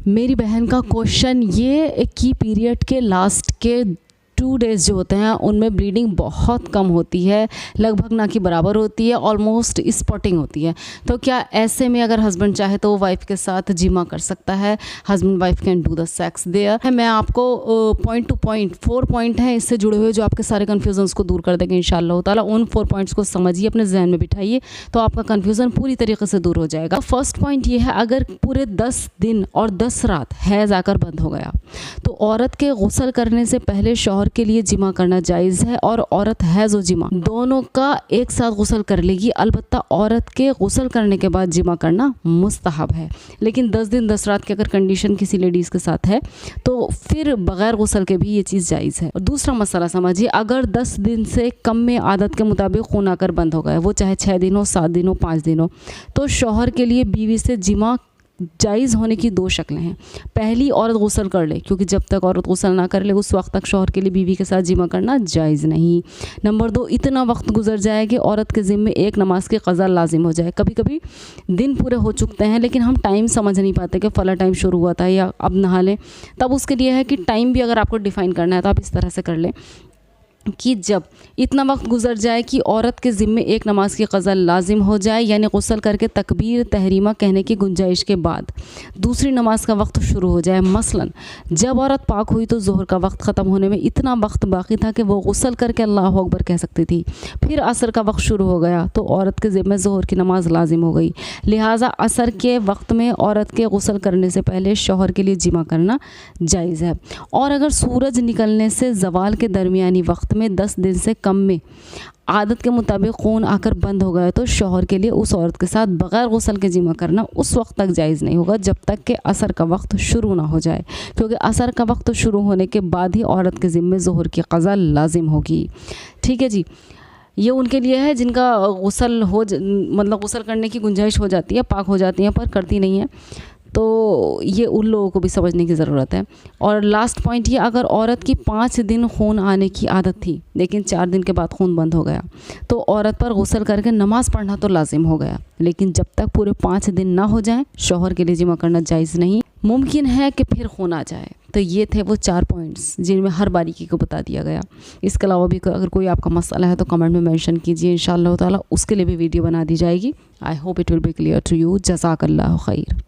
मेरी बहन का क्वेश्चन ये कि पीरियड के लास्ट के 2 डेज़ जो होते हैं उनमें ब्लीडिंग बहुत कम होती है, लगभग ना कि बराबर होती है, ऑलमोस्ट स्पॉटिंग होती है। तो क्या ऐसे में अगर हस्बैंड चाहे तो वो वाइफ के साथ जिमा कर सकता है? Husband wife can do the sex there. मैं आपको पॉइंट टू पॉइंट 4 पॉइंट हैं इससे जुड़े हुए जो आपके सारे कन्फ्यूजन्स को दूर कर देंगे इंशाअल्लाह ताला। उन 4 पॉइंट्स को समझिए, अपने जहन में बिठाइए, तो आपका कन्फ्यूज़न पूरी तरीके से दूर हो जाएगा। फर्स्ट पॉइंट ये है, अगर पूरे 10 दिन और 10 रात हैज़ आकर बंद हो गया तो औरत के गुस्ल करने से पहले शौहर के लिए जिमा करना जायज़ है, और औरत हैज़ और जिमा दोनों का एक साथ गुस्ल कर लेगी। अलबत्ता औरत के गुस्ल करने के बाद जिमा करना मुस्तहब है, लेकिन 10 दिन 10 रात की अगर कंडीशन किसी लेडीज़ के साथ है तो फिर बग़ैर गुस्ल के भी ये चीज़ जायज़ है। और दूसरा मसला समझिए, अगर 10 दिन से कम में आदत के मुताबिक खून आकर बंद हो गया, वो चाहे 6 दिन हो, 7 दिन हो, 5 दिन हो, तो शौहर के लिए बीवी से जिमा जायज़ होने की 2 शक्लें हैं। पहली, औरत गुस्ल कर ले, क्योंकि जब तक औरत गुस्ल ना कर ले उस वक्त तक शौहर के लिए बीवी के साथ जिमा करना जायज़ नहीं। नंबर 2, इतना वक्त गुजर जाए कि औरत के ज़िम्मे एक नमाज की क़ज़ा लाजिम हो जाए। कभी कभी दिन पूरे हो चुकते हैं लेकिन हम टाइम समझ नहीं पाते कि फ़ला टाइम शुरू हुआ था या अब नहा लें, तब उसके लिए है कि टाइम भी अगर आपको डिफ़ाइन करना है तो आप इस तरह से कर लें कि जब इतना वक्त गुजर जाए कि औरत के ज़िम्मे एक नमाज की क़ज़ा लाजिम हो जाए, यानी गुस्ल करके तकबीर तहरीमा कहने की गुंजाइश के बाद दूसरी नमाज का वक्त शुरू हो जाए। मसलन जब औरत पाक हुई तो ज़ोहर का वक्त ख़त्म होने में इतना वक्त बाकी था कि वो गुस्ल करके अल्लाह अकबर कह सकती थी। फिर असर का वक्त शुरू हो गया तो औरत के ज़िम्मे ज़ोहर की नमाज लाजिम हो गई। लिहाजा असर के वक्त में औरत के गुस्ल करने से पहले शौहर के लिए जिमा करना जायज़ है। और अगर सूरज निकलने से ज़वाल के दरमियानी वक्त में 10 दिन से कम में आदत के मुताबिक खून आकर बंद हो गया तो शौहर के लिए उस औरत के साथ बग़ैर गुस्ल के जिमा करना उस वक्त तक जायज़ नहीं होगा जब तक कि असर का वक्त शुरू ना हो जाए, क्योंकि असर का वक्त शुरू होने के बाद ही औरत के ज़िम्मे ज़ोहर की क़ज़ा लाजिम होगी। ठीक है जी, ये उनके लिए है जिनका गुस्ल हो मतलब गुस्ल करने की गुंजाइश हो जाती है, पाक हो जाती हैं पर करती नहीं है, तो ये उन लोगों को भी समझने की ज़रूरत है। और लास्ट पॉइंट ये, अगर औरत की 5 दिन खून आने की आदत थी लेकिन 4 दिन के बाद खून बंद हो गया तो औरत पर गुस्ल करके नमाज़ पढ़ना तो लाजिम हो गया, लेकिन जब तक पूरे 5 दिन ना हो जाएं शौहर के लिए जिमा करना जायज़ नहीं। मुमकिन है कि फिर खून आ जाए। तो ये थे वो 4 पॉइंट्स जिनमें हर बारीकी को बता दिया गया। इसके अलावा भी अगर कोई आपका मसला है तो कमेंट में मेंशन कीजिए, इंशाअल्लाह ताला उसके लिए भी वीडियो बना दी जाएगी। I hope it will be clear to you. जज़ाकल्लाहु खैर।